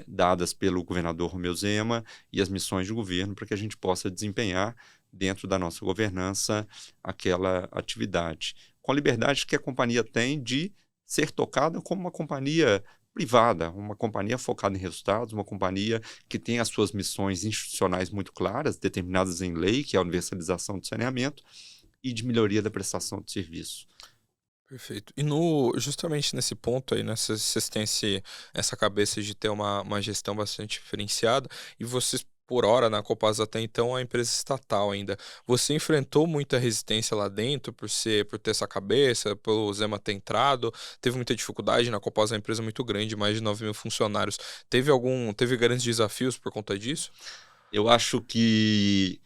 dadas pelo governador Romeu Zema e as missões de governo para que a gente possa desempenhar dentro da nossa governança aquela atividade, com a liberdade que a companhia tem de ser tocada como uma companhia privada, uma companhia focada em resultados, uma companhia que tem as suas missões institucionais muito claras, determinadas em lei, que é a universalização do saneamento e de melhoria da prestação de serviço. Perfeito. Justamente nesse ponto aí, né, vocês têm essa cabeça de ter uma gestão bastante diferenciada, e vocês, por hora, na Copasa até então, a empresa estatal ainda. Você enfrentou muita resistência lá dentro por ter essa cabeça, pelo Zema ter entrado? Teve muita dificuldade? Na Copasa é uma empresa muito grande, mais de 9 mil funcionários. Teve grandes desafios por conta disso? Eu acho que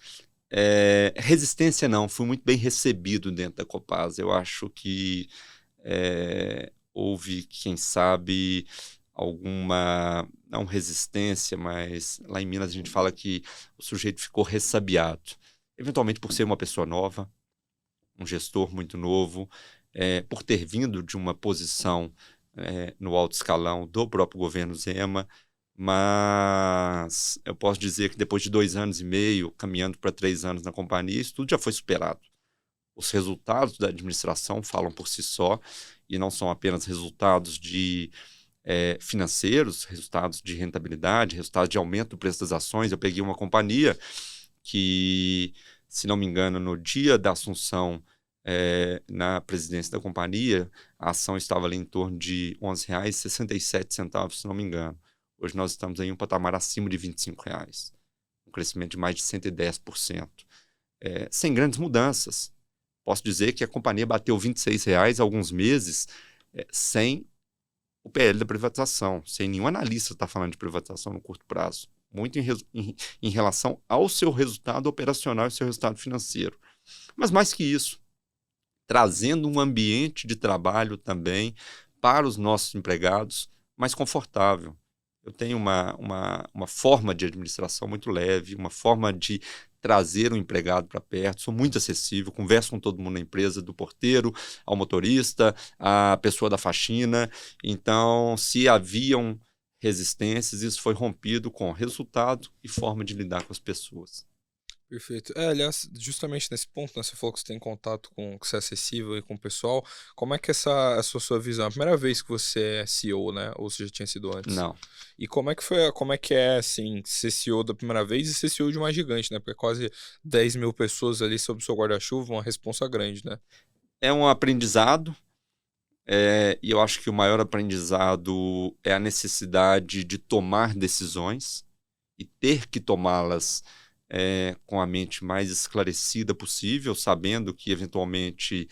resistência não, fui muito bem recebido dentro da Copasa. Eu acho que houve, quem sabe, alguma, não resistência, mas lá em Minas a gente fala que o sujeito ficou ressabiado. Eventualmente por ser uma pessoa nova, um gestor muito novo, por ter vindo de uma posição no alto escalão do próprio governo Zema, mas eu posso dizer que depois de 2 anos e meio, caminhando para 3 anos na companhia, isso tudo já foi superado. Os resultados da administração falam por si só, e não são apenas resultados financeiros, resultados de rentabilidade, resultados de aumento do preço das ações. Eu peguei uma companhia que, se não me engano, no dia da assunção na presidência da companhia, a ação estava ali em torno de R$ 11,67, se não me engano. Hoje nós estamos em um patamar acima de R$ 25, um crescimento de mais de 110%, sem grandes mudanças. Posso dizer que a companhia bateu R$ 26 há alguns meses, sem o PL da privatização, sem nenhum analista estar falando de privatização no curto prazo, muito em relação ao seu resultado operacional e seu resultado financeiro. Mas mais que isso, trazendo um ambiente de trabalho também para os nossos empregados mais confortável. Eu tenho uma forma de administração muito leve, uma forma de trazer o empregado para perto, sou muito acessível, converso com todo mundo na empresa, do porteiro ao motorista, à pessoa da faxina. Então, se haviam resistências, isso foi rompido com resultado e forma de lidar com as pessoas. Perfeito. Aliás, justamente nesse ponto, né, você falou que você tem contato que você é acessível e com o pessoal. Como é que essa sua visão? É a primeira vez que você é CEO, né? Ou você já tinha sido antes? Não. E como é que é, assim, ser CEO da primeira vez e ser CEO de uma gigante, né? Porque quase 10 mil pessoas ali sob o seu guarda-chuva, uma responsa grande, né? É um aprendizado, e eu acho que o maior aprendizado é a necessidade de tomar decisões e ter que tomá-las com a mente mais esclarecida possível, sabendo que, eventualmente,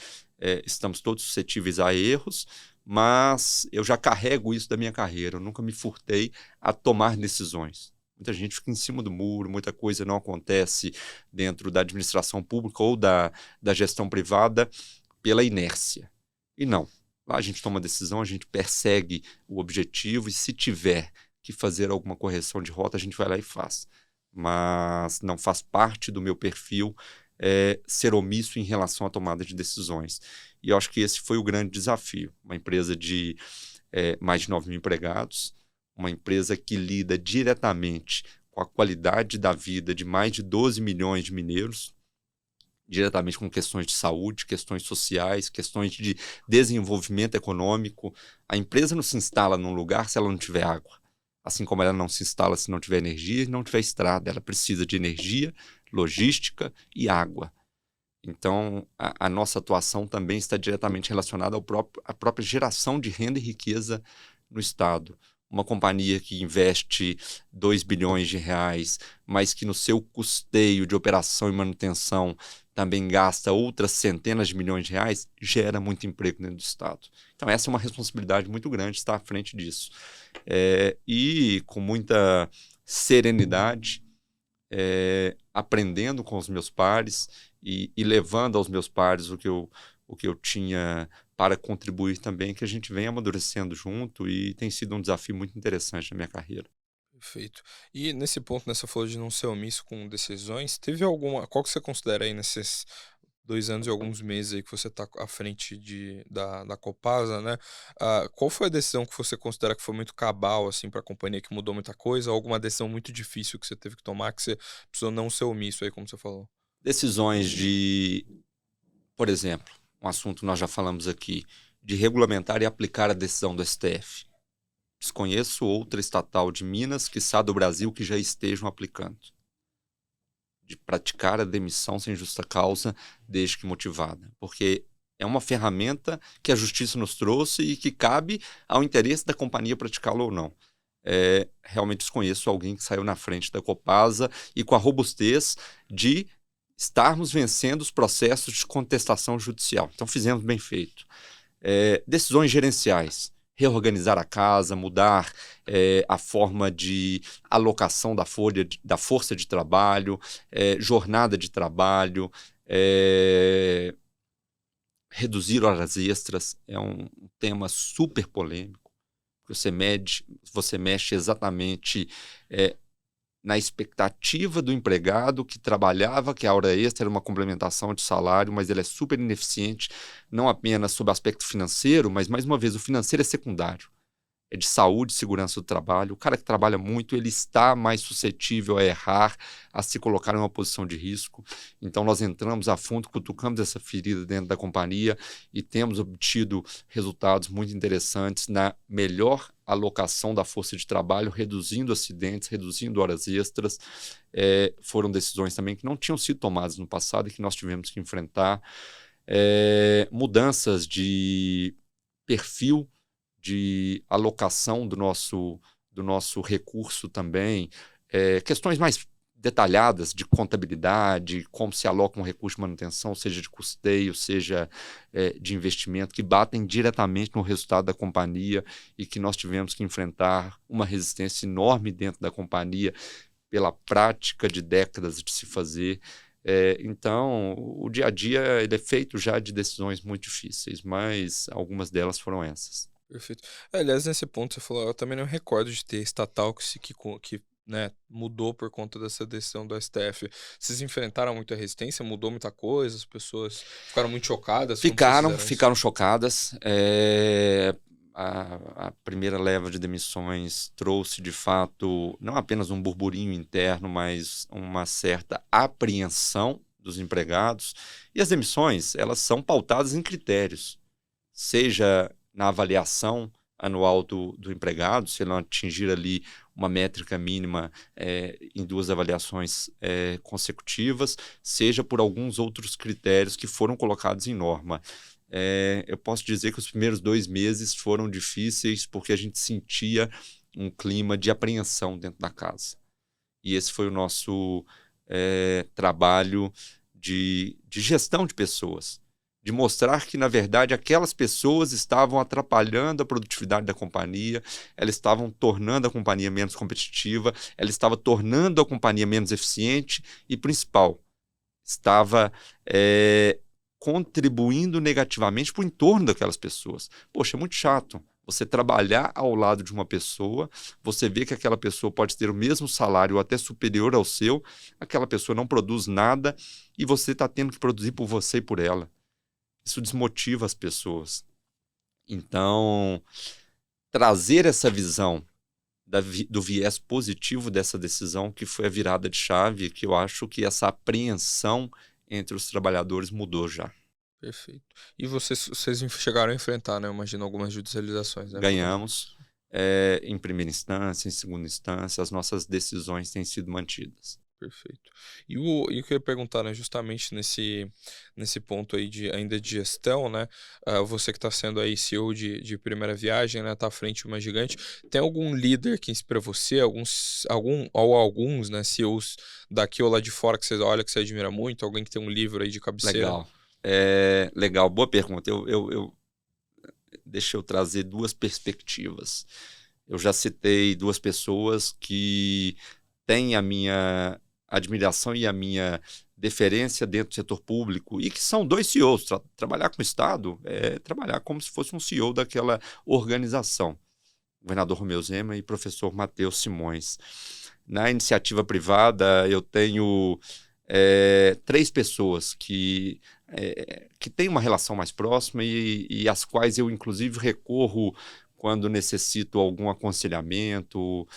estamos todos suscetíveis a erros, mas eu já carrego isso da minha carreira, eu nunca me furtei a tomar decisões. Muita gente fica em cima do muro, muita coisa não acontece dentro da administração pública ou da gestão privada pela inércia. E não. Lá a gente toma decisão, a gente persegue o objetivo e, se tiver que fazer alguma correção de rota, a gente vai lá e faz. Mas não faz parte do meu perfil ser omisso em relação à tomada de decisões. E eu acho que esse foi o grande desafio. Uma empresa de mais de 9 mil empregados, uma empresa que lida diretamente com a qualidade da vida de mais de 12 milhões de mineiros, diretamente com questões de saúde, questões sociais, questões de desenvolvimento econômico. A empresa não se instala num lugar se ela não tiver água. Assim como ela não se instala se não tiver energia e não tiver estrada. Ela precisa de energia, logística e água. Então, a nossa atuação também está diretamente relacionada à própria geração de renda e riqueza no Estado. Uma companhia que investe 2 bilhões de reais, mas que no seu custeio de operação e manutenção também gasta outras centenas de milhões de reais, gera muito emprego dentro do Estado. Então, essa é uma responsabilidade muito grande, estar à frente disso. E com muita serenidade, aprendendo com os meus pares e levando aos meus pares o que eu tinha para contribuir também, que a gente vem amadurecendo junto, e tem sido um desafio muito interessante na minha carreira. Perfeito. E nesse ponto, né, você falou de não ser omisso com decisões, teve alguma, qual que você considera aí nesses 2 anos e alguns meses aí que você está à frente da Copasa, né? Qual foi a decisão que você considera que foi muito cabal, assim, para a companhia, que mudou muita coisa, ou alguma decisão muito difícil que você teve que tomar, que você precisou não ser omisso aí, como você falou? Decisões de, por exemplo, um assunto que nós já falamos aqui, de regulamentar e aplicar a decisão do STF. Desconheço outra estatal de Minas, quiçá do Brasil, que já estejam aplicando. De praticar a demissão sem justa causa, desde que motivada. Porque é uma ferramenta que a justiça nos trouxe e que cabe ao interesse da companhia praticá-lo ou não. Realmente desconheço alguém que saiu na frente da Copasa e com a robustez de estarmos vencendo os processos de contestação judicial. Então, fizemos bem feito. Decisões gerenciais. Reorganizar a casa, mudar a forma de alocação da força de trabalho, jornada de trabalho, reduzir horas extras, é um tema super polêmico. Você mexe exatamente na expectativa do empregado que trabalhava, que a hora extra era uma complementação de salário, mas ele é super ineficiente, não apenas sob o aspecto financeiro, mas, mais uma vez, o financeiro é secundário. É de saúde, segurança do trabalho. O cara que trabalha muito, ele está mais suscetível a errar, a se colocar em uma posição de risco. Então, nós entramos a fundo, cutucamos essa ferida dentro da companhia e temos obtido resultados muito interessantes na melhor alocação da força de trabalho, reduzindo acidentes, reduzindo horas extras. Foram decisões também que não tinham sido tomadas no passado e que nós tivemos que enfrentar. Mudanças de perfil de alocação do nosso recurso também, questões mais detalhadas de contabilidade, como se aloca um recurso de manutenção, seja de custeio, seja de investimento, que batem diretamente no resultado da companhia e que nós tivemos que enfrentar uma resistência enorme dentro da companhia pela prática de décadas de se fazer. Então, o dia a dia ele é feito já de decisões muito difíceis, mas algumas delas foram essas. Perfeito. Aliás, nesse ponto você falou, eu também não recordo de ter estatal que, né, mudou por conta dessa decisão do STF. Vocês enfrentaram muita resistência, mudou muita coisa, as pessoas ficaram muito chocadas quando vocês fizeram isso? Ficaram chocadas. A primeira leva de demissões trouxe, de fato, não apenas um burburinho interno, mas uma certa apreensão dos empregados. E as demissões, elas são pautadas em critérios, seja na avaliação anual do empregado, se ele não atingir ali uma métrica mínima em 2 avaliações consecutivas, seja por alguns outros critérios que foram colocados em norma. Eu posso dizer que os primeiros 2 meses foram difíceis porque a gente sentia um clima de apreensão dentro da casa. E esse foi o nosso trabalho de gestão de pessoas, de mostrar que, na verdade, aquelas pessoas estavam atrapalhando a produtividade da companhia, elas estavam tornando a companhia menos competitiva, ela estava tornando a companhia menos eficiente e, principal, estava contribuindo negativamente para o entorno daquelas pessoas. Poxa, é muito chato você trabalhar ao lado de uma pessoa, você vê que aquela pessoa pode ter o mesmo salário ou até superior ao seu, aquela pessoa não produz nada e você está tendo que produzir por você e por ela. Isso desmotiva as pessoas. Então, trazer essa visão do viés positivo dessa decisão, que foi a virada de chave, que eu acho que essa apreensão entre os trabalhadores mudou já. Perfeito. E vocês chegaram a enfrentar, né? Eu imagino algumas judicializações, né? Ganhamos em primeira instância, em segunda instância, as nossas decisões têm sido mantidas. Perfeito. E o que eu ia perguntar, né, justamente nesse ponto aí ainda de gestão, né, você que está sendo aí CEO de primeira viagem, né, tá à frente de uma gigante, tem algum líder que inspira você, alguns, né, CEOs daqui ou lá de fora que você olha, que você admira muito, alguém que tem um livro aí de cabeceira? Legal. Legal, boa pergunta. Deixa eu trazer 2 perspectivas. Eu já citei 2 pessoas que têm a minha admiração e a minha deferência dentro do setor público e que são 2 CEOs. Trabalhar com o Estado é trabalhar como se fosse um CEO daquela organização. Governador Romeu Zema e professor Matheus Simões. Na iniciativa privada, eu tenho 3 pessoas que têm uma relação mais próxima e às quais eu, inclusive, recorro quando necessito algum aconselhamento,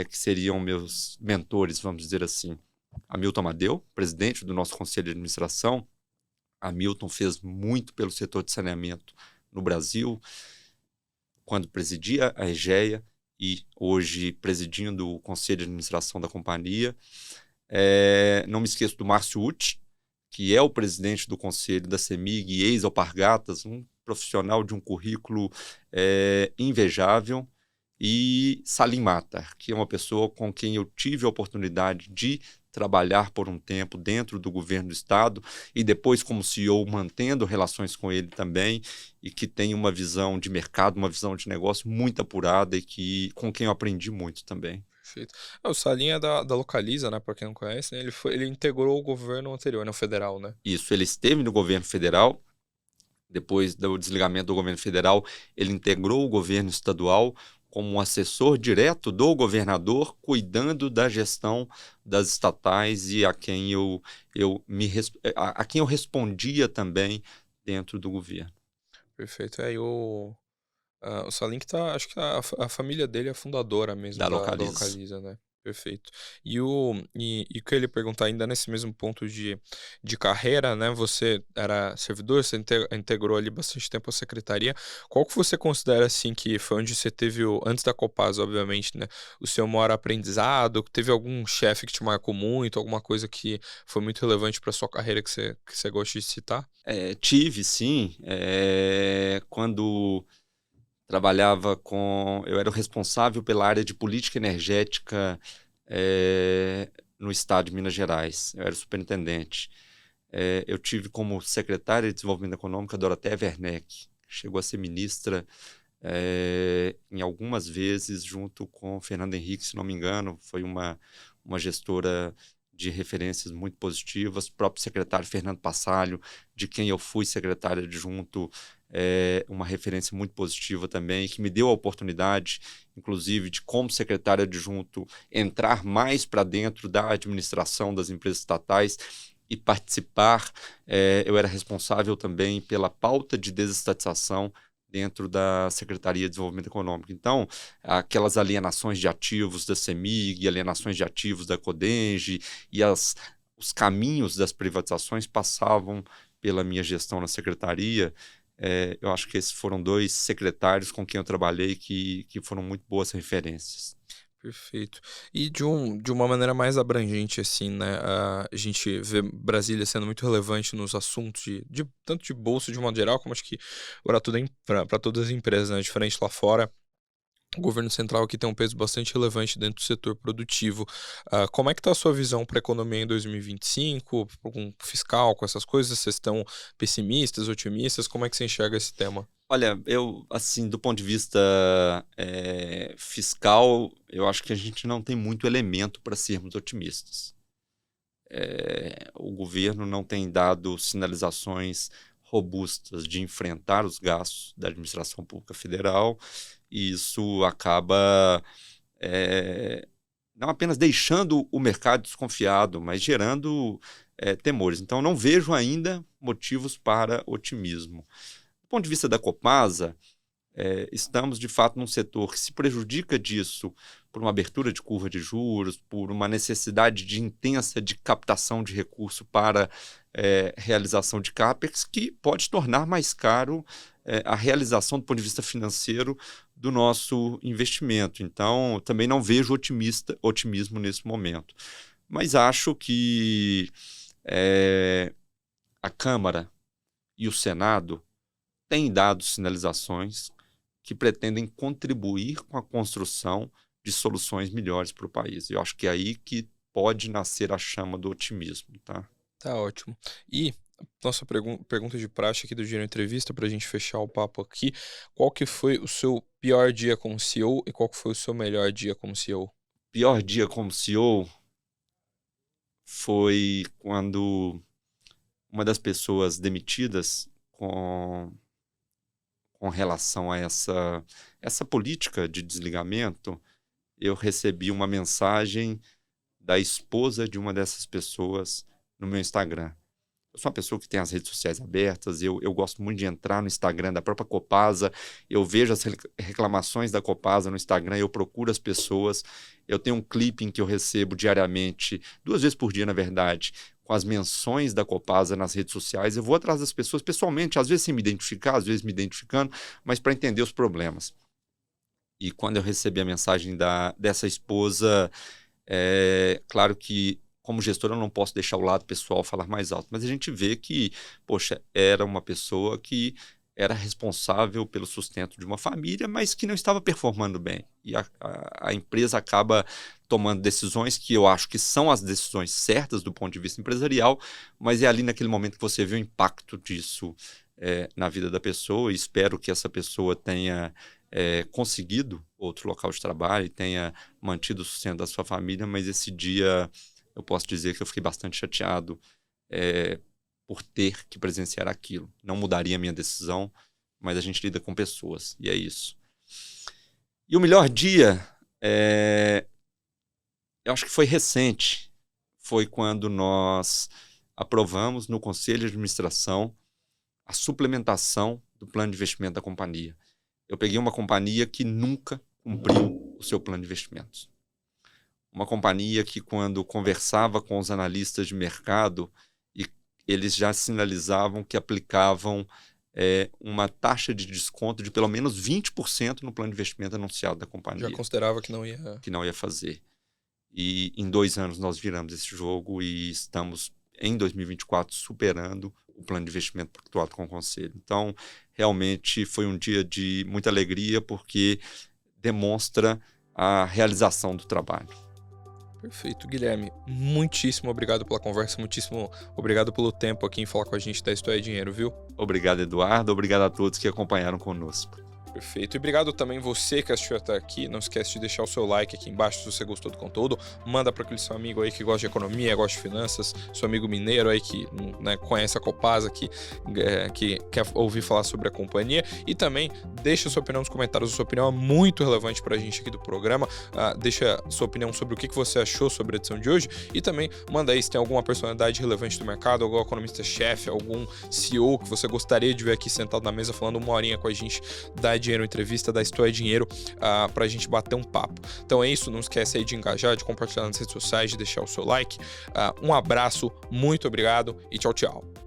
que seriam meus mentores, vamos dizer assim. Hamilton Amadeu, presidente do nosso Conselho de Administração. Hamilton fez muito pelo setor de saneamento no Brasil, quando presidia a EGEA e hoje presidindo o Conselho de Administração da companhia. Não me esqueço do Márcio Utti, que é o presidente do Conselho da CEMIG e ex-Alpargatas, um profissional de um currículo invejável, e Salim Matar, que é uma pessoa com quem eu tive a oportunidade de trabalhar por um tempo dentro do governo do Estado e depois como CEO mantendo relações com ele também e que tem uma visão de mercado, uma visão de negócio muito apurada e com quem eu aprendi muito também. Perfeito. O Salim é da Localiza, né, para quem não conhece, né, ele integrou o governo anterior, né, o federal, né? Isso, ele esteve no governo federal, depois do desligamento do governo federal, ele integrou o governo estadual como um assessor direto do governador, cuidando da gestão das estatais e a quem eu respondia também dentro do governo. Perfeito. O Salim que tá, acho que a família dele é fundadora mesmo Da da Localiza. Localiza, né? Perfeito. E o que eu ia perguntar ainda nesse mesmo ponto de carreira, né? Você era servidor, você integrou ali bastante tempo a secretaria. Qual que você considera assim que foi onde você teve antes da Copasa, obviamente, né? O seu maior aprendizado? Teve algum chefe que te marcou muito, alguma coisa que foi muito relevante para sua carreira que você gosta de citar? Tive sim, quando trabalhava eu era o responsável pela área de política energética, no estado de Minas Gerais. Eu era o superintendente. Eu tive como secretária de Desenvolvimento Econômico a Dorothea Werneck. Chegou a ser ministra em algumas vezes, junto com Fernando Henrique, se não me engano. Foi uma gestora de referências muito positivas. O próprio secretário Fernando Passalho, de quem eu fui secretário adjunto, uma referência muito positiva também, que me deu a oportunidade, inclusive, de, como secretário adjunto, entrar mais para dentro da administração das empresas estatais e participar. Eu era responsável também pela pauta de desestatização dentro da Secretaria de Desenvolvimento Econômico. Então, aquelas alienações de ativos da CEMIG, alienações de ativos da Codenge e os caminhos das privatizações passavam pela minha gestão na secretaria. Eu acho que esses foram dois secretários com quem eu trabalhei que foram muito boas referências. Perfeito. E de uma maneira mais abrangente, assim, né? A gente vê Brasília sendo muito relevante nos assuntos tanto de bolsa de modo geral, como acho que para todas as empresas, né? Diferente lá fora. O governo central aqui tem um peso bastante relevante dentro do setor produtivo. Como é que está a sua visão para a economia em 2025, com fiscal, com essas coisas? Vocês estão pessimistas, otimistas? Como é que você enxerga esse tema? Olha, eu, assim, do ponto de vista fiscal, eu acho que a gente não tem muito elemento para sermos otimistas. O governo não tem dado sinalizações robustas de enfrentar os gastos da administração pública federal, e isso acaba não apenas deixando o mercado desconfiado, mas gerando temores. Então, não vejo ainda motivos para otimismo. Do ponto de vista da Copasa, estamos, de fato, num setor que se prejudica disso por uma abertura de curva de juros, por uma necessidade intensa de captação de recurso para realização de CAPEX, que pode tornar mais caro a realização do ponto de vista financeiro do nosso investimento. Então, também não vejo otimismo nesse momento. Mas acho que a Câmara e o Senado têm dado sinalizações que pretendem contribuir com a construção de soluções melhores para o país. Eu acho que é aí que pode nascer a chama do otimismo, tá? Tá ótimo. E nossa pergunta de praxe aqui do Giro Entrevista, para a gente fechar o papo aqui. Qual que foi o seu pior dia como CEO e qual que foi o seu melhor dia como CEO? Pior dia como CEO foi quando uma das pessoas demitidas com relação a essa política de desligamento, eu recebi uma mensagem da esposa de uma dessas pessoas no meu Instagram. Eu sou uma pessoa que tem as redes sociais abertas, eu gosto muito de entrar no Instagram da própria Copasa, eu vejo as reclamações da Copasa no Instagram, eu procuro as pessoas, eu tenho um clipping que eu recebo diariamente, 2 vezes por dia, na verdade, com as menções da Copasa nas redes sociais. Eu vou atrás das pessoas pessoalmente, às vezes sem me identificar, às vezes me identificando, mas para entender os problemas. E quando eu recebi a mensagem dessa esposa, claro que, como gestor, eu não posso deixar o lado pessoal falar mais alto, mas a gente vê que, poxa, era uma pessoa que era responsável pelo sustento de uma família, mas que não estava performando bem. E a empresa acaba tomando decisões que eu acho que são as decisões certas do ponto de vista empresarial, mas é ali naquele momento que você vê o impacto disso na vida da pessoa, e espero que essa pessoa tenha conseguido outro local de trabalho e tenha mantido o sustento da sua família, mas esse dia eu posso dizer que eu fiquei bastante chateado por ter que presenciar aquilo. Não mudaria a minha decisão, mas a gente lida com pessoas, e é isso. E o melhor dia, eu acho que foi recente, foi quando nós aprovamos no Conselho de Administração a suplementação do plano de investimento da companhia. Eu peguei uma companhia que nunca cumpriu o seu plano de investimentos. uma companhia que, quando conversava com os analistas de mercado, eles já sinalizavam que aplicavam uma taxa de desconto de pelo menos 20% no plano de investimento anunciado da companhia. Já considerava que não ia fazer. E em 2 anos nós viramos esse jogo e estamos, em 2024, superando o plano de investimento pactuado com o Conselho. Então, realmente foi um dia de muita alegria, porque demonstra a realização do trabalho. Perfeito, Guilherme. Muitíssimo obrigado pela conversa, muitíssimo obrigado pelo tempo aqui em falar com a gente da Isto é Dinheiro, viu? Obrigado, Eduardo. Obrigado a todos que acompanharam conosco. Perfeito. E obrigado também você que assistiu até aqui. Não esquece de deixar o seu like aqui embaixo se você gostou do conteúdo. Manda para aquele seu amigo aí que gosta de economia, gosta de finanças, seu amigo mineiro aí que, né, conhece a Copasa, que quer ouvir falar sobre a companhia. E também deixa sua opinião nos comentários. A sua opinião é muito relevante para a gente aqui do programa. Deixa sua opinião sobre o que você achou sobre a edição de hoje. E também manda aí se tem alguma personalidade relevante do mercado, algum economista-chefe, algum CEO que você gostaria de ver aqui sentado na mesa falando uma horinha com a gente da Dinheiro Entrevista, da Isto é Dinheiro, pra gente bater um papo. Então é isso, não esquece aí de engajar, de compartilhar nas redes sociais, de deixar o seu like. Um abraço, muito obrigado e tchau, tchau.